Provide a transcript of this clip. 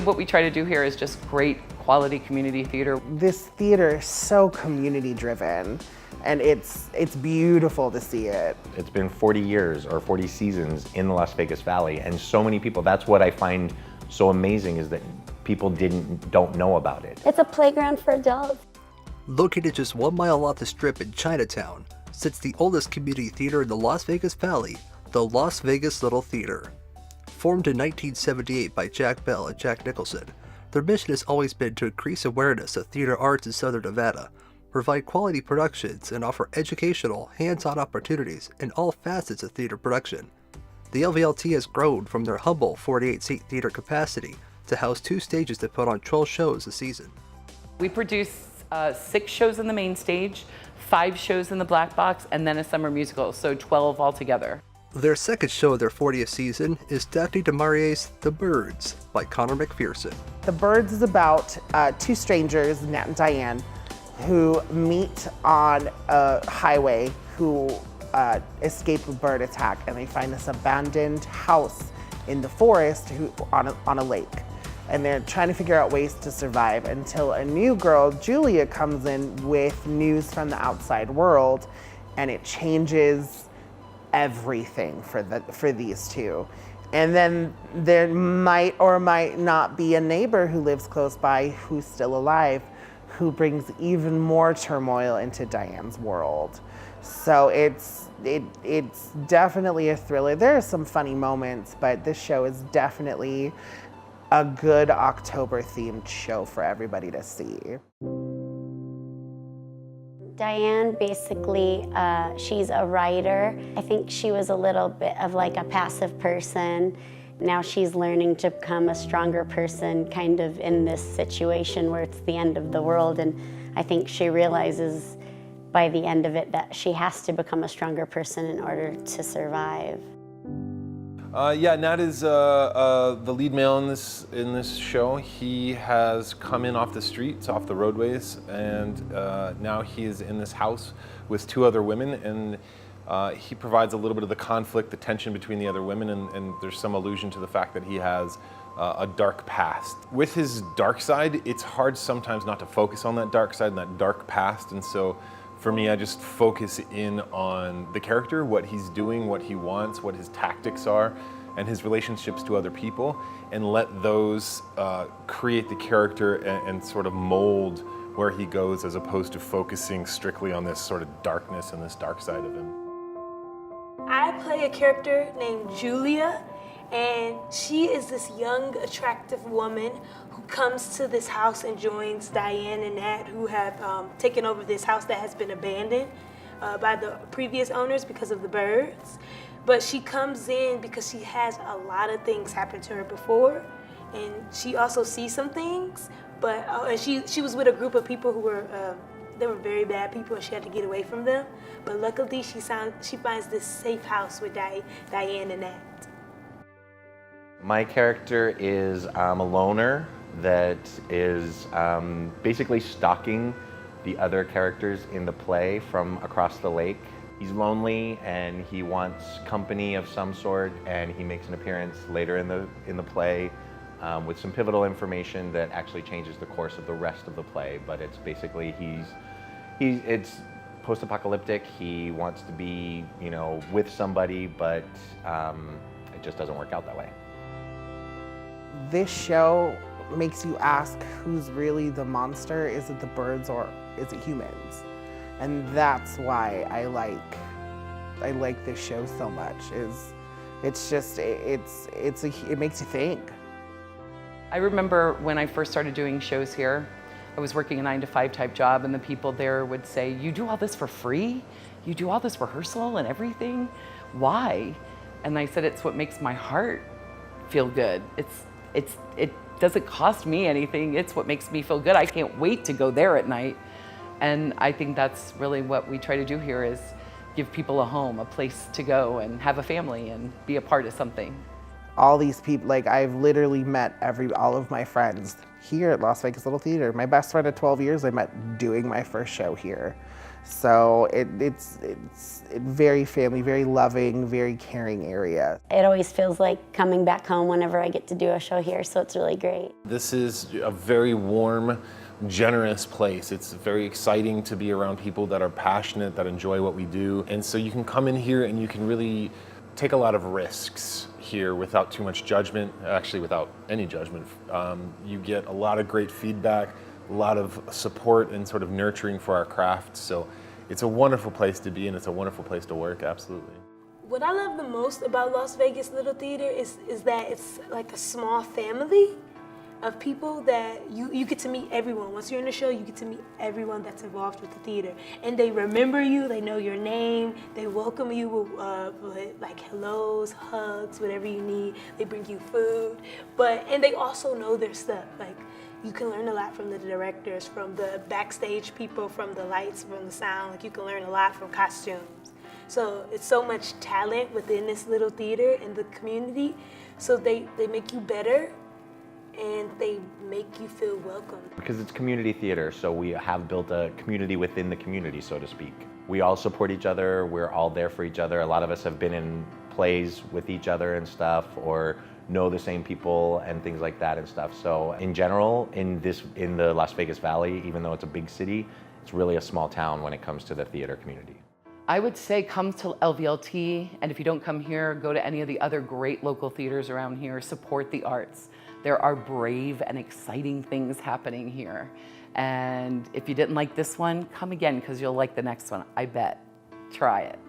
What we try to do here is just great quality community theater. This theater is so community driven, and it's beautiful to see it. It's been 40 years or 40 seasons in the Las Vegas Valley, and so many people, that's what I find so amazing, is that people don't know about it. It's a playground for adults. Located just 1 mile off the Strip in Chinatown, sits the oldest community theater in the Las Vegas Valley, the Las Vegas Little Theater. Formed in 1978 by Jack Bell and Jack Nicholson, their mission has always been to increase awareness of theater arts in Southern Nevada, provide quality productions, and offer educational, hands-on opportunities in all facets of theater production. The LVLT has grown from their humble 48-seat theater capacity to house 2 stages that put on 12 shows a season. We produce 6 shows in the main stage, 5 shows in the black box, and then a summer musical, so 12 altogether. Their second show of their 40th season is Daphne du Maurier's The Birds by Connor McPherson. The Birds is about 2 strangers, Nat and Diane, who meet on a highway, who escape a bird attack, and they find this abandoned house in the forest on a lake. And they're trying to figure out ways to survive until a new girl, Julia, comes in with news from the outside world, and it changes everything for these 2. And then there might or might not be a neighbor who lives close by who's still alive, who brings even more turmoil into Diane's world. So it's definitely a thriller. There are some funny moments, but this show is definitely a good October themed show for everybody to see. Diane, basically, she's a writer. I think she was a little bit of like a passive person. Now she's learning to become a stronger person kind of in this situation where it's the end of the world, and I think she realizes by the end of it that she has to become a stronger person in order to survive. Yeah, Nat is the lead male in this show. He has come in off the streets, off the roadways, and now he is in this house with 2 other women, and he provides a little bit of the conflict, the tension between the other women, and there's some allusion to the fact that he has a dark past. With his dark side, it's hard sometimes not to focus on that dark side and that dark past, and so for me, I just focus in on the character, what he's doing, what he wants, what his tactics are, and his relationships to other people, and let those create the character and sort of mold where he goes, as opposed to focusing strictly on this sort of darkness and this dark side of him. I play a character named Julia, and she is this young, attractive woman who comes to this house and joins Diane and Nat, who have taken over this house that has been abandoned by the previous owners because of the birds. But she comes in because she has a lot of things happen to her before, and she also sees some things. But and she was with a group of people who were they were very bad people, and she had to get away from them. But luckily, she finds this safe house with Diane and Nat. My character is a loner that is basically stalking the other characters in the play from across the lake. He's lonely and he wants company of some sort, and he makes an appearance later in the play with some pivotal information that actually changes the course of the rest of the play. But it's basically it's post-apocalyptic. He wants to be, with somebody, but it just doesn't work out that way. This show makes you ask, who's really the monster? Is it the birds or is it humans? And that's why I like this show so much. It makes you think. I remember when I first started doing shows here, I was working a 9-to-5 type job, and the people there would say, "You do all this for free? You do all this rehearsal and everything? Why?" And I said, "It's what makes my heart feel good. It doesn't cost me anything. It's what makes me feel good. I can't wait to go there at night." And I think that's really what we try to do here, is give people a home, a place to go and have a family and be a part of something. All these people, I've literally met all of my friends here at Las Vegas Little Theater. My best friend of 12 years I met doing my first show here. So it's very family, very loving, very caring area. It always feels like coming back home whenever I get to do a show here, so it's really great. This is a very warm, generous place. It's very exciting to be around people that are passionate, that enjoy what we do. And so you can come in here and you can really take a lot of risks here without too much judgment, actually without any judgment. You get a lot of great feedback, a lot of support and sort of nurturing for our craft. So it's a wonderful place to be and it's a wonderful place to work, absolutely. What I love the most about Las Vegas Little Theater is that it's like a small family of people that you get to meet everyone. Once you're in the show, you get to meet everyone that's involved with the theater. And they remember you, they know your name, they welcome you with like hellos, hugs, whatever you need. They bring you food, and they also know their stuff. Like, you can learn a lot from the directors, from the backstage people, from the lights, from the sound. Like, you can learn a lot from costumes. So it's so much talent within this little theater and the community. So they make you better and they make you feel welcome. Because it's community theater, so we have built a community within the community, so to speak. We all support each other, we're all there for each other. A lot of us have been in plays with each other and stuff, or know the same people and things like that and stuff. So in general, in the Las Vegas Valley, even though it's a big city, it's really a small town when it comes to the theater community. I would say come to LVLT, and if you don't come here, go to any of the other great local theaters around here, support the arts. There are brave and exciting things happening here. And if you didn't like this one, come again because you'll like the next one, I bet. Try it.